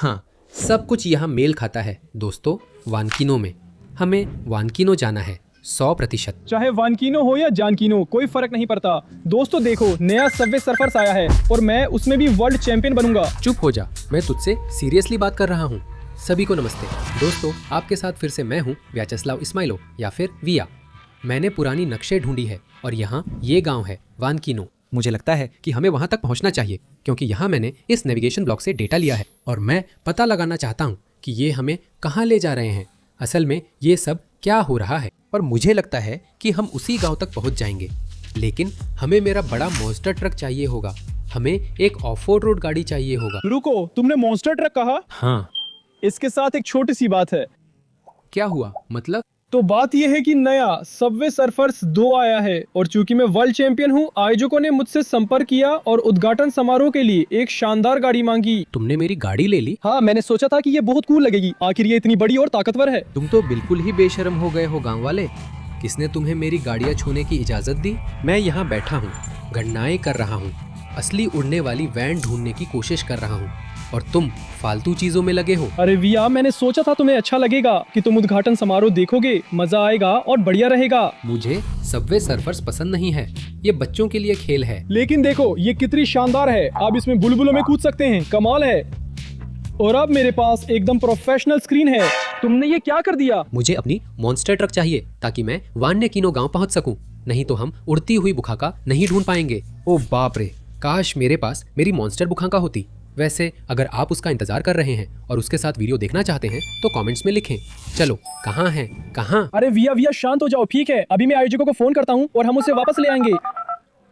हाँ, सब कुछ यहाँ मेल खाता है दोस्तों। वानकिनो में हमें वानकिनो जाना है 100%। चाहे वानकिनो हो या जानकिनो, कोई फर्क नहीं पड़ता। दोस्तों देखो, नया सबवे सर्फर्स आया है और मैं उसमें भी वर्ल्ड चैंपियन बनूंगा। चुप हो जा, मैं तुझसे सीरियसली बात कर रहा हूँ। सभी को नमस्ते दोस्तों, आपके साथ फिर से मैं हूँ व्याचेस्लाव इस्माइलो या फिर विया। मैंने पुरानी नक्शे ढूंढी है और यहाँ ये गांव है वानकिनो। मुझे लगता है कि हमें वहाँ तक पहुँचना चाहिए क्योंकि यहाँ मैंने इस नेविगेशन ब्लॉक से डेटा लिया है और मैं पता लगाना चाहता हूँ कि ये हमें कहाँ ले जा रहे हैं, असल में ये सब क्या हो रहा है। और मुझे लगता है कि हम उसी गांव तक पहुँच जाएंगे, लेकिन हमें मेरा बड़ा मॉन्स्टर ट्रक चाहिए होगा। हमें एक ऑफ रोड गाड़ी चाहिए होगा। रुको, तुमने मॉन्स्टर ट्रक कहा? हाँ, इसके साथ एक छोटी सी बात है। क्या हुआ? मतलब तो बात यह है कि नया सबवे सर्फर्स 2 आया है और चूंकि मैं वर्ल्ड चैंपियन हूँ, आयोजकों ने मुझसे संपर्क किया और उद्घाटन समारोह के लिए एक शानदार गाड़ी मांगी। तुमने मेरी गाड़ी ले ली? हाँ, मैंने सोचा था कि ये बहुत कूल लगेगी। आखिर ये इतनी बड़ी और ताकतवर है। तुम तो बिल्कुल ही बेशर्म हो गए हो गांव वाले। किसने तुम्हें मेरी गाड़ियाँ छूने की इजाजत दी? मैं यहाँ बैठा हूँ, गणनाएं कर रहा हूँ, असली उड़ने वाली वैन ढूंढने की कोशिश कर रहा हूँ और तुम फालतू चीजों में लगे हो। अरे विया, मैंने सोचा था तुम्हें अच्छा लगेगा कि तुम उद्घाटन समारोह देखोगे, मजा आएगा और बढ़िया रहेगा। मुझे सबवे सर्फर्स पसंद नहीं है, ये बच्चों के लिए खेल है। लेकिन देखो ये कितनी शानदार है, आप इसमें बुलबुलों में कूद सकते हैं, कमाल है। और अब मेरे पास एकदम प्रोफेशनल स्क्रीन है। तुमने ये क्या कर दिया? मुझे अपनी मॉन्स्टर ट्रक चाहिए ताकि मैं वान्यकिनो गांव पहुंच सकूं, नहीं तो हम उड़ती हुई बुखाका नहीं ढूंढ पाएंगे। ओ बाप रे, काश मेरे पास मेरी मॉन्स्टर बुखाका होती। वैसे अगर आप उसका इंतजार कर रहे हैं और उसके साथ वीडियो देखना चाहते हैं तो कमेंट्स में लिखें। चलो, कहाँ है कहाँ? अरे विया विया, शांत हो जाओ, ठीक है? अभी मैं आयोजकों को फोन करता हूँ और हम उसे वापस ले आएंगे।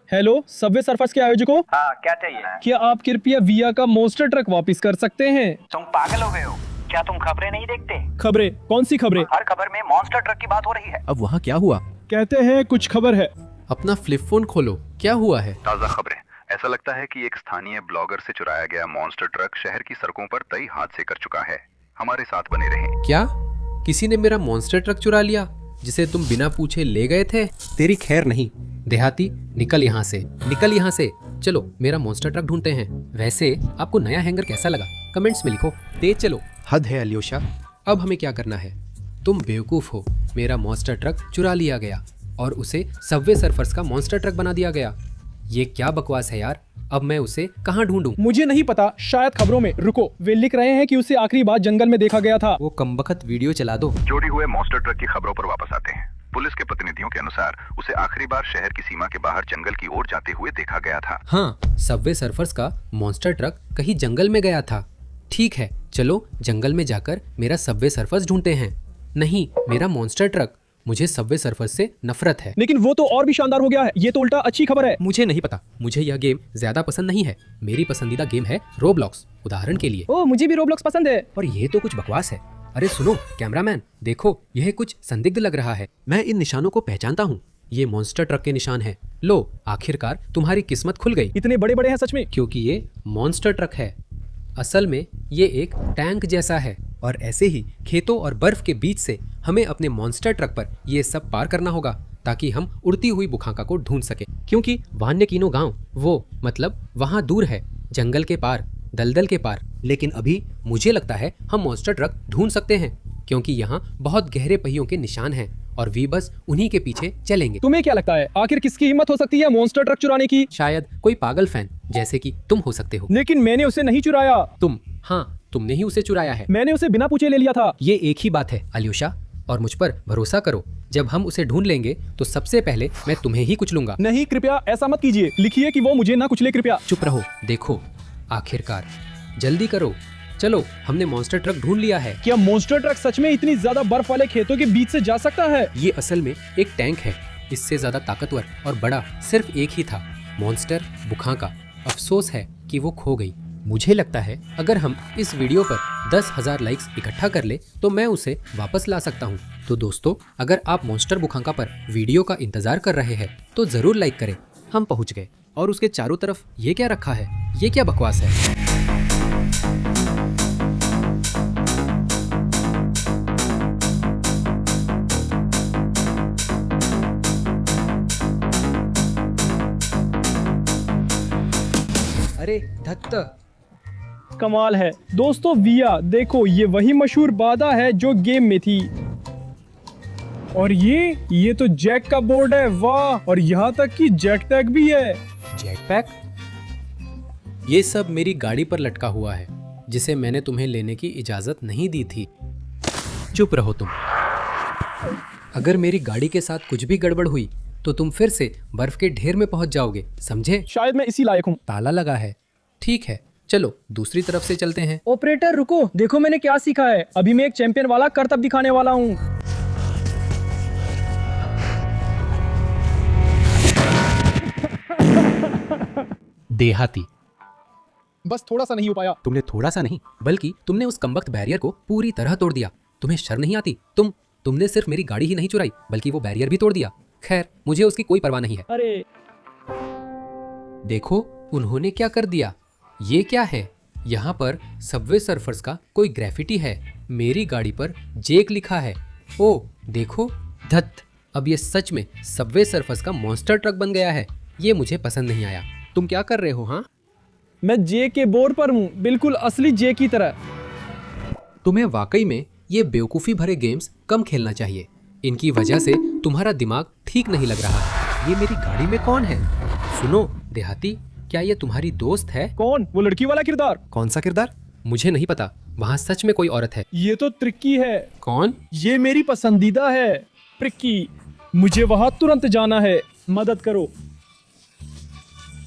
हेलो सबवे सर्फर्स के आयोजकों, हाँ, क्या चाहिए? क्या आप कृपया विया का मॉन्स्टर ट्रक वापस कर सकते हैं? तुम पागल हो गए हो क्या? तुम खबरें नहीं देखते? खबरें? कौन सी खबरें? हर खबर में मॉन्स्टर ट्रक की बात हो रही है। अब वहाँ क्या हुआ? कहते हैं कुछ खबर है। अपना फ्लिप फोन खोलो, क्या हुआ है? ताज़ा खबरें। ऐसा लगता है कि एक स्थानीय ब्लॉगर से चुराया गया मॉन्स्टर ट्रक शहर की सड़कों पर कई हादसे कर चुका है। हमारे साथ बने रहें। क्या किसी ने मेरा मॉन्स्टर ट्रक चुरा लिया जिसे तुम बिना पूछे ले गए थे? तेरी खैर नहीं। देहाती, निकल यहाँ से, निकल यहाँ से। चलो मेरा मॉन्स्टर ट्रक ढूंढते हैं। वैसे आपको नया हैंगर कैसा लगा? कमेंट्स में लिखो। तेज चलो, हद है अल्योशा। अब हमें क्या करना है? तुम बेवकूफ हो, मेरा मॉन्स्टर ट्रक चुरा लिया गया और उसे सबवे सर्फर्स का मॉन्स्टर ट्रक बना दिया गया। ये क्या बकवास है यार, अब मैं उसे कहाँ ढूंढूं? मुझे नहीं पता, शायद खबरों में। रुको, वे लिख रहे हैं कि उसे आखिरी बार जंगल में देखा गया था। वो कमबख्त वीडियो चला दो। चोरी हुए मॉन्स्टर ट्रक की खबरों पर वापस आते हैं। पुलिस के प्रतिनिधियों के अनुसार उसे आखिरी बार शहर की सीमा के बाहर जंगल की ओर जाते हुए देखा गया था। हाँ, सबवे सर्फर्स का मॉन्स्टर ट्रक कहीं जंगल में गया था। ठीक है, चलो जंगल में जाकर मेरा सबवे सर्फर्स ढूंढते हैं। नहीं, मेरा मॉन्स्टर ट्रक। मुझे सबवे सर्फर्स से नफरत है। लेकिन वो तो और भी शानदार हो गया है, ये तो उल्टा अच्छी खबर है। मुझे नहीं पता, मुझे यह गेम ज्यादा पसंद नहीं है। मेरी पसंदीदा गेम है रोब्लॉक्स, उदाहरण के लिए। ओह, मुझे भी रोब्लॉक्स पसंद है। और ये तो कुछ बकवास है। अरे सुनो कैमरामैन, देखो यह कुछ संदिग्ध लग रहा है। मैं इन निशानों को पहचानता हूँ, ये मॉन्स्टर ट्रक के निशान हैं। लो, आखिरकार तुम्हारी किस्मत खुल गई। इतने बड़े बड़े हैं सच में? क्योंकि ये मॉन्स्टर ट्रक है। असल में ये एक टैंक जैसा है और ऐसे ही खेतों और बर्फ के बीच से हमें अपने मॉन्स्टर ट्रक पर ये सब पार करना होगा ताकि हम उड़ती हुई बुखाका को ढूंढ सके। क्योंकि वान्यकिनो गांव वो मतलब वहाँ दूर है, जंगल के पार, दलदल के पार। लेकिन अभी मुझे लगता है हम मॉन्स्टर ट्रक ढूंढ सकते हैं क्योंकि यहाँ बहुत गहरे पहियों के निशान हैं और वी बस उन्हीं के पीछे चलेंगे। तुम्हें क्या लगता है, आखिर किसकी हिम्मत हो सकती है मॉन्स्टर ट्रक चुराने की? शायद कोई पागल फैन जैसे कि तुम हो सकते हो। लेकिन मैंने उसे नहीं चुराया। हाँ, तुमने ही उसे चुराया है। मैंने उसे बिना पूछे ले लिया था। ये एक ही बात है अल्योशा, और मुझ पर भरोसा करो। जब हम उसे ढूंढ लेंगे तो सबसे पहले मैं तुम्हें ही कुचलूंगा। नहीं, कृपया ऐसा मत कीजिए। लिखिए कि वो मुझे ना कुचले, कृपया। चुप रहो। देखो, आखिरकार, जल्दी करो। चलो, हमने मॉन्स्टर ट्रक ढूंढ लिया है। क्या मॉन्स्टर ट्रक सच में इतनी ज्यादा बर्फ वाले खेतों के बीच से जा सकता है? ये असल में एक टैंक है। इससे ज्यादा ताकतवर और बड़ा सिर्फ एक ही था, मॉन्स्टर बुखाका। अफसोस है कि वो खो गई। मुझे लगता है अगर हम इस वीडियो पर 10,000 लाइक्स इकट्ठा कर ले तो मैं उसे वापस ला सकता हूँ। तो दोस्तों, अगर आप मॉन्स्टर बुखाका पर वीडियो का इंतजार कर रहे हैं तो जरूर लाइक करें। हम पहुँच गए। और उसके चारों तरफ ये क्या रखा है? ये क्या बकवास है? अरे धत्त, कमाल है। दोस्तों विया देखो, ये वही मशहूर बाधा है जो गेम में थी। और ये तो जैक का बोर्ड है, वाह। और यहाँ तक कि जेट पैक भी है। Jet pack? ये सब मेरी गाड़ी पर लटका हुआ है, जिसे मैंने तुम्हें लेने की इजाजत नहीं दी थी। चुप रहो तुम। अगर मेरी गाड़ी के साथ कुछ भी गड़बड़ हुई तो तुम फिर से बर्फ के ढेर में पहुंच जाओगे, समझे? शायद मैं इसी लायक हूँ। ताला लगा है। ठीक है, चलो दूसरी तरफ से चलते हैं। ऑपरेटर रुको, देखो मैंने क्या सीखा है। अभी मैं एक चैंपियन वाला करतब दिखाने वाला हूँ। देहाती। बस थोड़ा सा नहीं हो पाया। तुमने थोड़ा सा नहीं, बल्कि तुमने उस कमबख्त बैरियर को पूरी तरह तोड़ दिया। तुम्हें शर्म नहीं आती? तुमने सिर्फ मेरी गाड़ी ही नहीं चुराई, बल्कि वो बैरियर भी तोड़ दिया। खैर, मुझे उसकी कोई परवाह नहीं है। अरे देखो उन्होंने क्या कर दिया। ये क्या है? यहाँ पर सबवे सर्फर्स का कोई ग्रेफिटी है। मेरी गाड़ी पर जेक लिखा है। ओ देखो, धत। अब ये सच में सबवे सर्फर्स का मॉन्स्टर ट्रक बन गया है। ये मुझे पसंद नहीं आया। तुम क्या कर रहे हो? हाँ, मैं जे के बोर्ड पर हूँ, बिल्कुल असली जे की तरह। तुम्हें वाकई में ये बेवकूफ़ी भरे गेम्स कम खेलना चाहिए। इनकी वजह से तुम्हारा दिमाग ठीक नहीं लग रहा। ये मेरी गाड़ी में कौन है? सुनो देहाती, क्या ये तुम्हारी दोस्त है? कौन? वो लड़की वाला किरदार? कौन सा किरदार? मुझे नहीं पता। वहाँ सच में कोई औरत है। ये तो ट्रिक्की है। कौन? ये मेरी पसंदीदा है, ट्रिक्की। मुझे वहाँ तुरंत जाना है, मदद करो।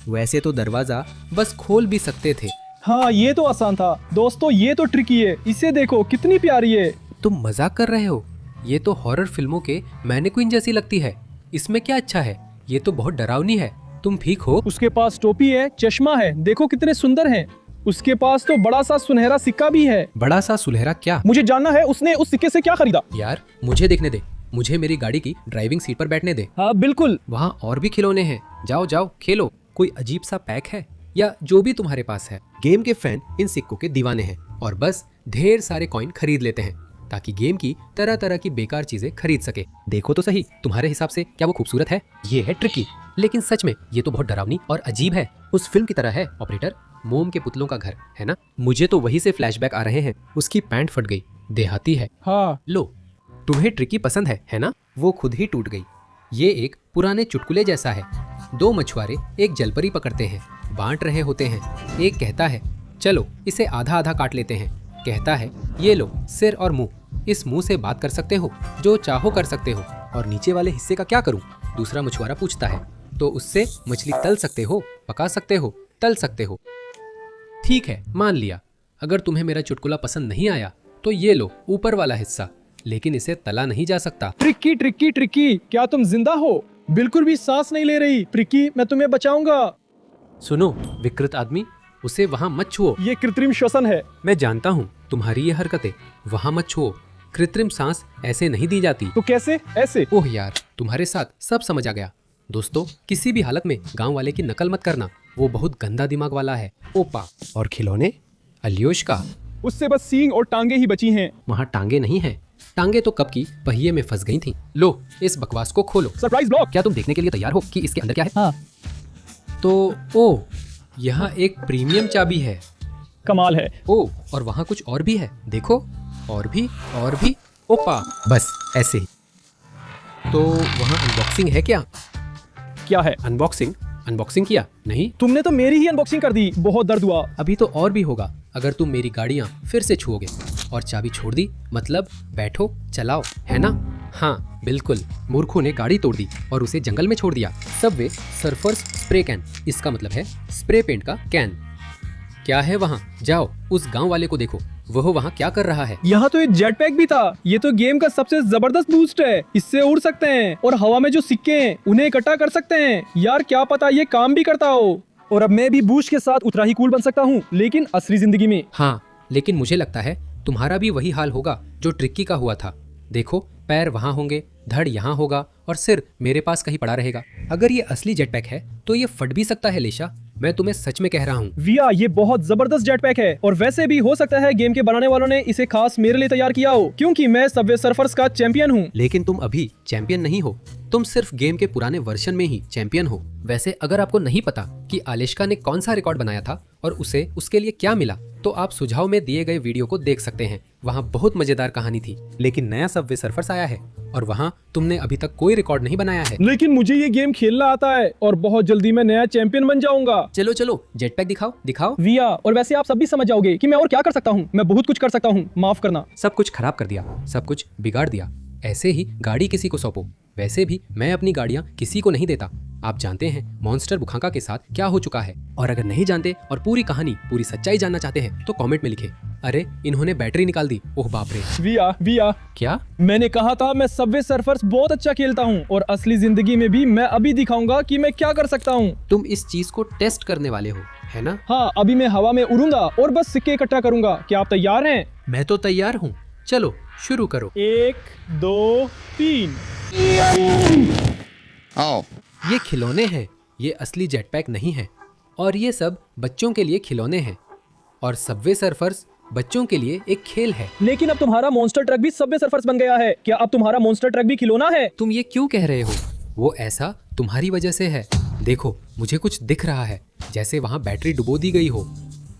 वैसे तो दरवाजा बस खोल भी सकते थे। हाँ, ये तो आसान था। दोस्तों ये तो ट्रिकी है, इसे देखो कितनी प्यारी है। तुम मजाक कर रहे हो? ये तो हॉरर फिल्मों के मैनीक्वीन जैसी लगती है। इसमें क्या अच्छा है? ये तो बहुत डरावनी है। तुम ठीक हो? उसके पास टोपी है, चश्मा है, देखो कितने सुंदर हैं। उसके पास तो बड़ा सा सुनहरा सिक्का भी है। बड़ा सा सुनहरा क्या? मुझे जानना है उसने उस सिक्के से क्या खरीदा। यार मुझे देखने दे। मुझे मेरी गाड़ी की ड्राइविंग सीट पर बैठने दे। हाँ बिल्कुल। वहाँ और भी खिलौने हैं। जाओ जाओ खेलो। कोई अजीब सा पैक है या जो भी तुम्हारे पास है। गेम के फैन इन सिक्कों के दीवाने हैं और बस ढेर सारे कॉइन खरीद लेते हैं ताकि गेम की तरह तरह की बेकार चीजें खरीद सके। देखो तो सही, तुम्हारे हिसाब से क्या वो खूबसूरत है? ये है ट्रिकी, लेकिन सच में ये तो बहुत डरावनी और अजीब है। उस फिल्म की तरह है ऑपरेटर, मोम के पुतलों का घर, है ना? मुझे तो वही से फ्लैशबैक आ रहे हैं। उसकी पैंट फट गई, देहाती है। हाँ। लो, तुम्हें ट्रिकी पसंद है ना? वो खुद ही टूट गई। ये एक पुराने चुटकुले जैसा है। दो मछुआरे एक जलपरी पकड़ते हैं, बांट रहे होते हैं। एक कहता है चलो इसे आधा आधा काट लेते हैं। कहता है ये लो सिर और मुंह, इस मुंह से बात कर सकते हो, जो चाहो कर सकते हो, और नीचे वाले हिस्से का क्या करूं? दूसरा मछुआरा पूछता है तो उससे मछली तल सकते हो, पका सकते हो, तल सकते हो। ठीक है, मान लिया। अगर तुम्हें मेरा चुटकुला पसंद नहीं आया तो ये लो ऊपर वाला हिस्सा, लेकिन इसे तला नहीं जा सकता। ट्रिक्की ट्रिक्की ट्रिक्की, क्या तुम जिंदा हो? बिल्कुल भी सांस नहीं ले रही। ट्रिक्की, मैं तुम्हें बचाऊंगा। सुनो विकृत आदमी, उसे वहाँ मत छुओ। ये कृत्रिम श्वसन है। मैं जानता हूँ तुम्हारी ये हरकतें। वहाँ मत छुओ। कृत्रिम सांस ऐसे नहीं दी जाती। तो कैसे? ऐसे? ओह यार, तुम्हारे साथ सब समझ आ गया। दोस्तों, किसी भी हालत में गांव वाले की नकल मत करना। वो बहुत गंदा दिमाग वाला है। ओपा। और खिलौने? अलियोश का। उससे बस सींग और टांगे ही बची हैं। वहाँ टांगे नहीं है। टांगे तो कब की पहिए में फंस गई थी। लो, इस बकवास को खोलो। Surprise block. क्या तुम देखने के लिए तैयार हो कि इसके अंदर क्या है? हाँ। तो ओ, यहाँ एक प्रीमियम चाबी है। कमाल है। ओ, और वहाँ कुछ और भी है, देखो। और भी, और भी। ओपा, बस ऐसे ही। तो वहाँ अनबॉक्सिंग है क्या? क्या है? अनबॉक्सिंग? अनबॉक्सिंग किया नहीं? तुमने तो मेरी ही अनबॉक्सिंग कर दी, बहुत दर्द हुआ। अभी तो और भी होगा अगर तुम मेरी गाड़ियाँ फिर से छुओगे। और चाबी छोड़ दी मतलब बैठो चलाओ, है ना? हाँ बिल्कुल। मूर्खों ने गाड़ी तोड़ दी और उसे जंगल में छोड़ दिया। सबवे सर्फर्स स्प्रे कैन, इसका मतलब है स्प्रे पेंट का कैन। क्या है वहाँ? जाओ उस गांव वाले को देखो, वह वहाँ क्या कर रहा है। यहाँ तो एक जेट पैक भी था। ये तो गेम का सबसे जबरदस्त बूस्ट है। इससे उड़ सकते हैं और हवा में जो सिक्के हैं उन्हें इकट्ठा कर सकते हैं। यार क्या पता ये काम भी करता हो। और अब मैं भी बूस्ट के साथ उतना ही कूल बन सकता हूँ, लेकिन असली जिंदगी में। हाँ, लेकिन मुझे लगता है तुम्हारा भी वही हाल होगा जो ट्रिक्की का हुआ था। देखो, पैर वहाँ होंगे, धड़ यहाँ होगा और सिर मेरे पास कहीं पड़ा रहेगा। अगर ये असली जेट पैक है तो ये फट भी सकता है लेशा। मैं तुम्हें सच में कह रहा हूँ। विया, ये बहुत जबरदस्त जेट पैक है। और वैसे भी हो सकता है गेम के बनाने वालों ने इसे खास मेरे लिए तैयार किया हो, क्योंकि मैं सबवे सर्फर्स का चैंपियन हूँ। लेकिन तुम अभी चैंपियन नहीं हो। तुम सिर्फ गेम के पुराने वर्जन में ही चैंपियन हो। वैसे अगर आपको नहीं पता कि आलिश्का ने कौन सा रिकॉर्ड बनाया था और उसे उसके लिए क्या मिला, तो आप सुझाव में दिए गए वीडियो को देख सकते हैं। वहाँ बहुत मजेदार कहानी थी। लेकिन नया सबवे सर्फर्स आया है और वहाँ तुमने अभी तक कोई रिकॉर्ड नहीं बनाया है। लेकिन मुझे ये गेम खेलना आता है और बहुत जल्दी मैं नया चैंपियन बन जाऊंगा। चलो चलो जेट पैक दिखाओ दिखाओ। विया, और वैसे आप सब भी समझ जाओगे कि मैं और क्या कर सकता हूँ। मैं बहुत कुछ कर सकता हूँ, माफ करना। सब कुछ खराब कर दिया, सब कुछ बिगाड़ दिया। ऐसे ही गाड़ी किसी को सौंपो। वैसे भी मैं अपनी गाड़ियाँ किसी को नहीं देता। आप जानते हैं मॉन्स्टर बुखांका के साथ क्या हो चुका है, और अगर नहीं जानते और पूरी कहानी पूरी सच्चाई जानना चाहते हैं तो कमेंट में लिखें। अरे इन्होंने बैटरी निकाल दी, ओह बाप रे। विया, क्या? मैंने कहा था मैं सबवे सर्फर्स बहुत अच्छा खेलता हूँ और असली जिंदगी में भी मैं अभी दिखाऊंगा कि मैं क्या कर सकता हूँ। तुम इस चीज को टेस्ट करने वाले हो, है ना? हाँ, अभी मैं हवा में उड़ूंगा और बस सिक्के इकट्ठा करूंगा। क्या आप तैयार हैं? मैं तो तैयार हूँ, चलो शुरू करो। 1 2 3। ये खिलौने हैं, ये असली जेट पैक नहीं है। और ये सब बच्चों के लिए खिलौने हैं और सबवे सर्फर्स बच्चों के लिए एक खेल है। लेकिन अब तुम्हारा मॉन्स्टर ट्रक भी सबवे सर्फर्स बन गया है। क्या अब तुम्हारा मॉन्स्टर ट्रक भी खिलौना है? तुम ये क्यों कह रहे हो? वो ऐसा तुम्हारी वजह से है। देखो मुझे कुछ दिख रहा है, जैसे वहाँ बैटरी डुबो दी गई हो।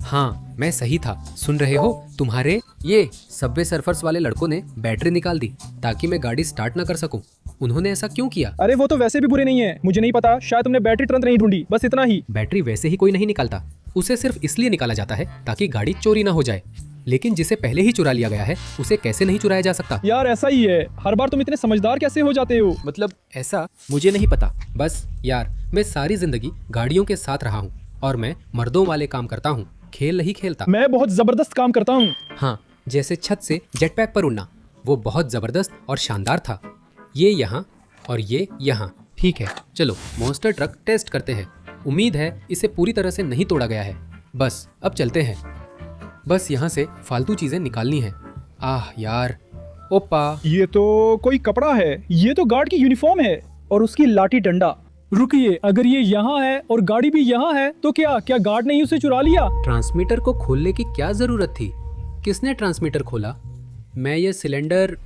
हाँ मैं सही था, सुन रहे हो? तुम्हारे ये सबवे सर्फर्स वाले लड़कों ने बैटरी निकाल दी ताकि मैं गाड़ी स्टार्ट ना कर सकूं। उन्होंने ऐसा क्यों किया? अरे वो तो वैसे भी बुरे नहीं है, मुझे नहीं पता, शायद तुमने बैटरी तुरंत नहीं ढूंढी, बस इतना ही। बैटरी वैसे ही कोई नहीं निकालता, उसे सिर्फ इसलिए निकाला जाता है ताकि गाड़ी चोरी ना हो जाए। लेकिन जिसे पहले ही चुरा लिया गया है उसे कैसे नहीं चुराया जा सकता? यार ऐसा ही है, हर बार तुम इतने समझदार कैसे हो जाते हो? मतलब ऐसा मुझे नहीं पता। बस यार मैं सारी जिंदगी गाड़ियों के साथ रहा हूँ और मैं मर्दों वाले काम करता हूँ, खेल नहीं खेलता। मैं बहुत जबरदस्त काम करता हूँ। हाँ, जैसे छत से जेट पैक पर उड़ना, वो बहुत जबरदस्त और शानदार था। ये यहाँ और ये यहाँ। ठीक है चलो मॉन्स्टर ट्रक टेस्ट करते हैं। उम्मीद है इसे पूरी तरह से नहीं तोड़ा गया है। बस अब चलते हैं। बस यहाँ से फालतू चीजें निकालनी है। आह यार, ओपा, ये तो कोई कपड़ा है, ये तो गार्ड की यूनिफॉर्म है और उसकी लाठी डंडा। रुकिए, अगर ये यहाँ है और गाड़ी भी यहाँ है तो क्या गार्ड ने ही उसे चुरा लिया? ट्रांसमीटर को खोलने की क्या जरूरत थी? किसने ट्रांसमीटर खोला? मैं ये सिलेंडर।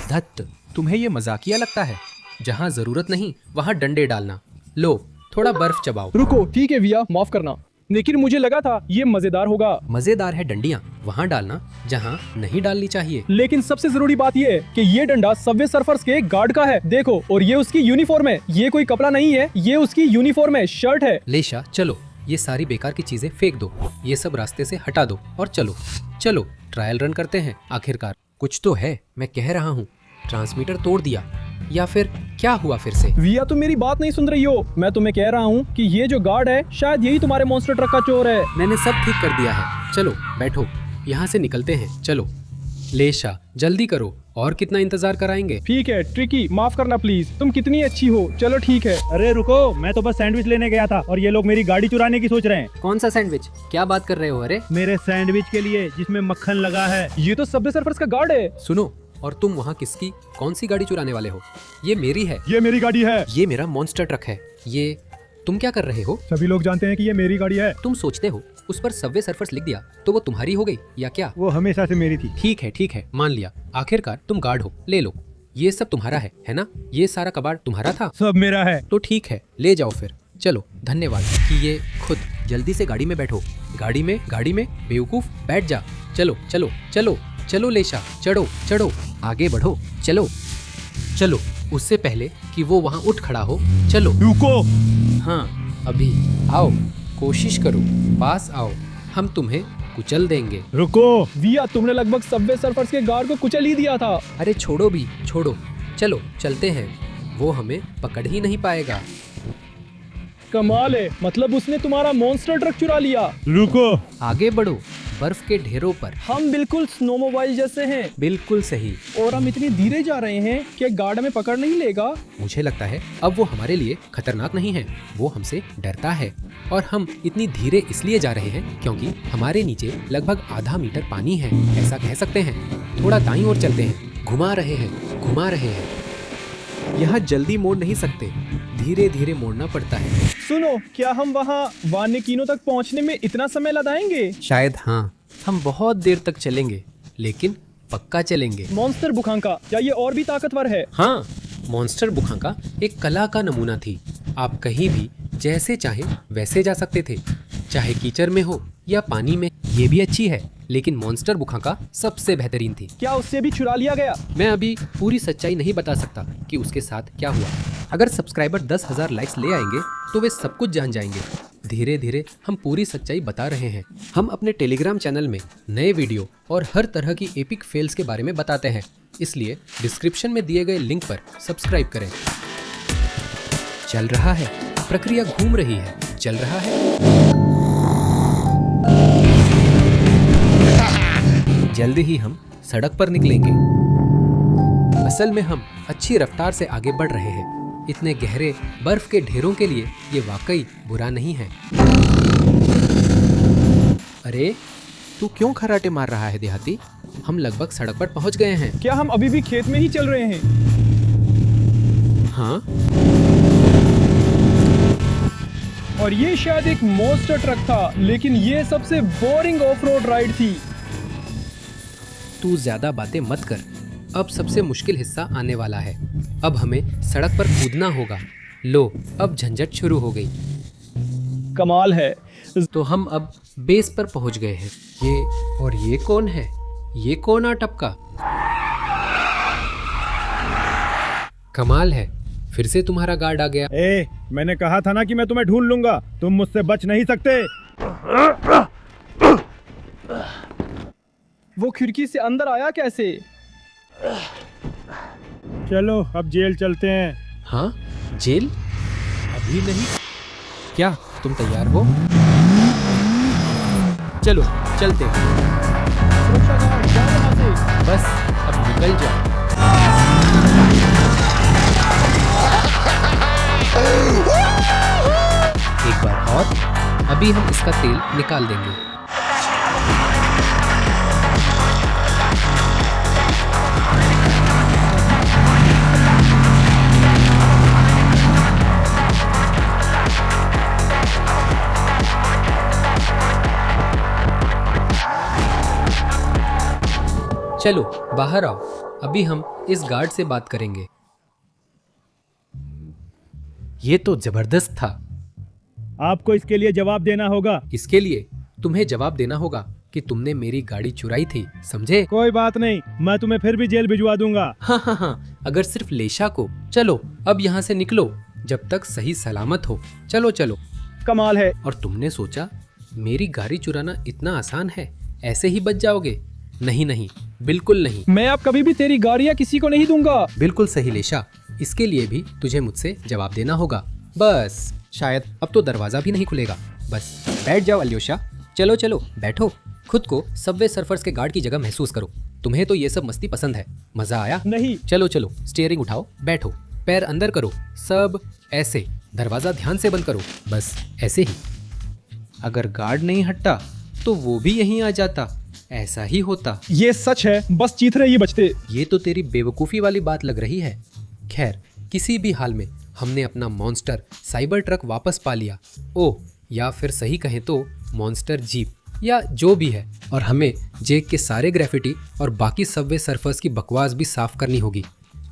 धत्त, तुम्हें ये मजाकिया लगता है? जहाँ जरूरत नहीं वहाँ डंडे डालना। लो थोड़ा बर्फ चबाओ। रुको, ठीक है विया, माफ करना, लेकिन मुझे लगा था ये मजेदार होगा। मजेदार है डंडियाँ वहाँ डालना जहाँ नहीं डालनी चाहिए। लेकिन सबसे जरूरी बात ये है कि ये डंडा सबवे सर्फर्स के गार्ड का है, देखो, और ये उसकी यूनिफॉर्म है। ये कोई कपड़ा नहीं है, ये उसकी यूनिफॉर्म है, शर्ट है। लेशा चलो ये सारी बेकार की चीजें फेंक दो, ये सब रास्ते से हटा दो और चलो चलो ट्रायल रन करते हैं। आखिरकार कुछ तो है। मैं कह रहा हूँ ट्रांसमीटर तोड़ दिया या फिर क्या हुआ फिर से? विया तुम मेरी बात नहीं सुन रही हो। मैं तुम्हें कह रहा हूँ कि ये जो गार्ड है शायद यही तुम्हारे मॉन्स्टर ट्रक का चोर है। मैंने सब ठीक कर दिया है। चलो बैठो, यहाँ से निकलते हैं। चलो लेशा जल्दी करो, और कितना इंतजार कराएंगे? ठीक है ट्रिकी, माफ करना प्लीज, तुम कितनी अच्छी हो। चलो ठीक है। अरे रुको, मैं तो बस सैंडविच लेने गया था और ये लोग मेरी गाड़ी चुराने की सोच रहे हैं। कौन सा सैंडविच? क्या बात कर रहे हो? अरे मेरे सैंडविच के लिए जिसमें मक्खन लगा है। ये तो सबवे सर्फर्स का गार्ड है। सुनो, और तुम वहाँ किसकी कौन सी गाड़ी चुराने वाले हो? ये मेरी है, ये मेरी गाड़ी है। ये मेरा मॉन्स्टर ट्रक है। ये तुम क्या कर रहे हो? सभी लोग जानते हैं कि ये मेरी गाड़ी है। तुम सोचते हो उस पर सबवे सर्फर्स लिख दिया तो वो तुम्हारी हो गई या क्या? वो हमेशा से मेरी थी। ठीक है मान लिया। आखिरकार तुम गार्ड हो, ले लो। ये सब तुम्हारा है ना? ये सारा कबाड़ तुम्हारा था? सब मेरा है। तो ठीक है, ले जाओ फिर। चलो धन्यवाद कि ये खुद। जल्दी से गाड़ी में बैठो। गाड़ी में बेवकूफ, बैठ जा। चलो चलो चलो चलो लेशा, चढ़ो चढ़ो, आगे बढ़ो, चलो चलो, उससे पहले कि वो वहाँ उठ खड़ा हो। चलो रुको। हाँ अभी आओ, कोशिश करो, पास आओ, हम तुम्हें कुचल देंगे। रुको। विया तुमने लगभग सबवे सर्फर्स के गार्ड को कुचल ही दिया था। अरे छोड़ो भी, छोड़ो, चलो चलते हैं, वो हमें पकड़ ही नहीं पाएगा। कमाल है, मतलब उसने तुम्हारा मॉन्स्टर ट्रक चुरा लिया। रुको। आगे बढ़ो, बर्फ के ढेरों पर। हम बिल्कुल स्नोमोबाइल जैसे हैं बिल्कुल सही। और हम इतनी धीरे जा रहे हैं कि गार्ड में पकड़ नहीं लेगा। मुझे लगता है अब वो हमारे लिए खतरनाक नहीं है, वो हमसे डरता है। और हम इतनी धीरे इसलिए जा रहे हैं क्योंकि हमारे नीचे लगभग आधा मीटर पानी है, ऐसा कह सकते हैं। थोड़ा दाईं ओर चलते हैं, घुमा रहे हैं। यहाँ जल्दी मोड़ नहीं सकते, धीरे धीरे मोड़ना पड़ता है। सुनो, क्या हम वहाँ वानिकीनो तक पहुँचने में इतना समय लगाएंगे? शायद हाँ, हम बहुत देर तक चलेंगे, लेकिन पक्का चलेंगे। मॉन्स्टर बुखांका, क्या ये और भी ताकतवर है? हाँ, मॉन्स्टर बुखांका एक कला का नमूना थी। आप कहीं भी जैसे चाहे वैसे जा सकते थे। चाहे कीचड़ में हो या पानी में। ये भी अच्छी है, लेकिन मॉन्स्टर बुखाका सबसे बेहतरीन थी। क्या उससे भी चुरा लिया गया? मैं अभी पूरी सच्चाई नहीं बता सकता कि उसके साथ क्या हुआ। अगर सब्सक्राइबर 10,000 लाइक्स ले आएंगे तो वे सब कुछ जान जाएंगे। धीरे धीरे हम पूरी सच्चाई बता रहे हैं। हम अपने टेलीग्राम चैनल में नए वीडियो और हर तरह की एपिक फेल्स के बारे में बताते हैं, इसलिए डिस्क्रिप्शन में दिए गए लिंक पर सब्सक्राइब करें। चल रहा है, प्रक्रिया घूम रही है, चल रहा है। जल्दी ही हम सड़क पर निकलेंगे। असल में हम अच्छी रफ्तार से आगे बढ़ रहे हैं। इतने गहरे बर्फ के ढेरों के लिए ये वाकई बुरा नहीं है। अरे तू क्यों खराटे मार रहा है देहाती? हम लगभग सड़क पर पहुंच गए हैं। क्या हम अभी भी खेत में ही चल रहे हैं? हाँ, और ये शायद एक मॉन्स्टर ट्रक था, लेकिन ये सबसे बोरिंग ऑफ रोड राइड थी। तू ज्यादा बातें मत कर। अब सबसे मुश्किल हिस्सा आने वाला है। अब हमें सड़क पर कूदना होगा। लो, अब झंझट शुरू हो गई। कमाल है। तो हम अब बेस पर पहुंच गए हैं। ये कौन है? ये कौन आ टपका? कमाल है, फिर से तुम्हारा गार्ड आ गया। मैंने कहा था ना कि मैं तुम्हें ढूंढ लूंगा, तुम मुझसे बच नहीं सकते। वो खिड़की से अंदर आया कैसे? चलो अब जेल चलते हैं। हाँ, जेल? अभी नहीं। क्या तुम तैयार हो? चलो चलते हैं। सुरक्षा गार्ड, जाओ यहाँ से। बस अब निकल जाओ। एक बार और, अभी हम इसका तेल निकाल देंगे। चलो बाहर आओ, अभी हम इस गार्ड से बात करेंगे। ये तो जबरदस्त था। आपको इसके लिए जवाब देना होगा। इसके लिए तुम्हें जवाब देना होगा कि तुमने मेरी गाड़ी चुराई थी, समझे? कोई बात नहीं, मैं तुम्हें फिर भी जेल भिजवा दूंगा। हाँ, अगर सिर्फ लेशा को। चलो अब यहाँ से निकलो जब तक सही सलामत हो। चलो चलो। कमाल है। और तुमने सोचा मेरी गाड़ी चुराना इतना आसान है, ऐसे ही बच जाओगे? नहीं नहीं, बिल्कुल नहीं। मैं अब कभी भी तेरी गाड़ियाँ किसी को नहीं दूंगा। बिल्कुल सही लेशा, इसके लिए भी तुझे मुझसे जवाब देना होगा। बस शायद अब तो दरवाजा भी नहीं खुलेगा। बस बैठ जाओ अल्योशा। चलो चलो बैठो। खुद को सबवे सर्फर्स के गार्ड की जगह महसूस करो। तुम्हें तो ये सब मस्ती पसंद है। मजा आया? नहीं। चलो चलो, स्टीयरिंग उठाओ, बैठो, पैर अंदर करो, सब ऐसे। दरवाजा ध्यान से बंद करो, बस ऐसे ही। अगर गार्ड नहीं हटता तो वो भी यहीं आ जाता। ऐसा ही होता। ये सच है, बस चीथड़े ही बचते। ये तो तेरी बेवकूफ़ी वाली बात लग रही है। खैर, किसी भी हाल में हमने अपना मॉन्स्टर साइबर ट्रक वापस पा लिया। ओ, या फिर सही कहें तो मॉन्स्टर जीप, या जो भी है। और हमें जेक के सारे ग्रेफिटी और बाकी सबवे सर्फर्स की बकवास भी साफ करनी होगी,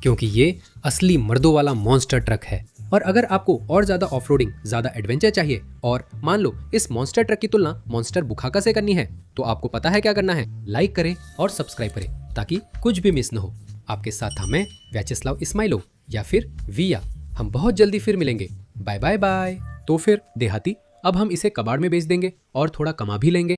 क्योंकि ये असली मर्दों वाला मॉन्स्टर ट्रक है। और अगर आपको और ज़्यादा ऑफरोडिंग, ज़्यादा एडवेंचर चाहिए, और मान लो इस मॉन्स्टर ट्रक की तुलना मॉन्स्टर बुखाका से करनी है, तो आपको पता है क्या करना है। लाइक करें और सब्सक्राइब करें ताकि कुछ भी मिस न हो। आपके साथ हमें व्याचेस्लाव इस्माइलो या फिर विया। हम बहुत जल्दी फिर मिलेंगे। Bye bye bye. तो फिर देहाती, अब हम इसे कबाड़ में बेच देंगे और थोड़ा कमा भी लेंगे।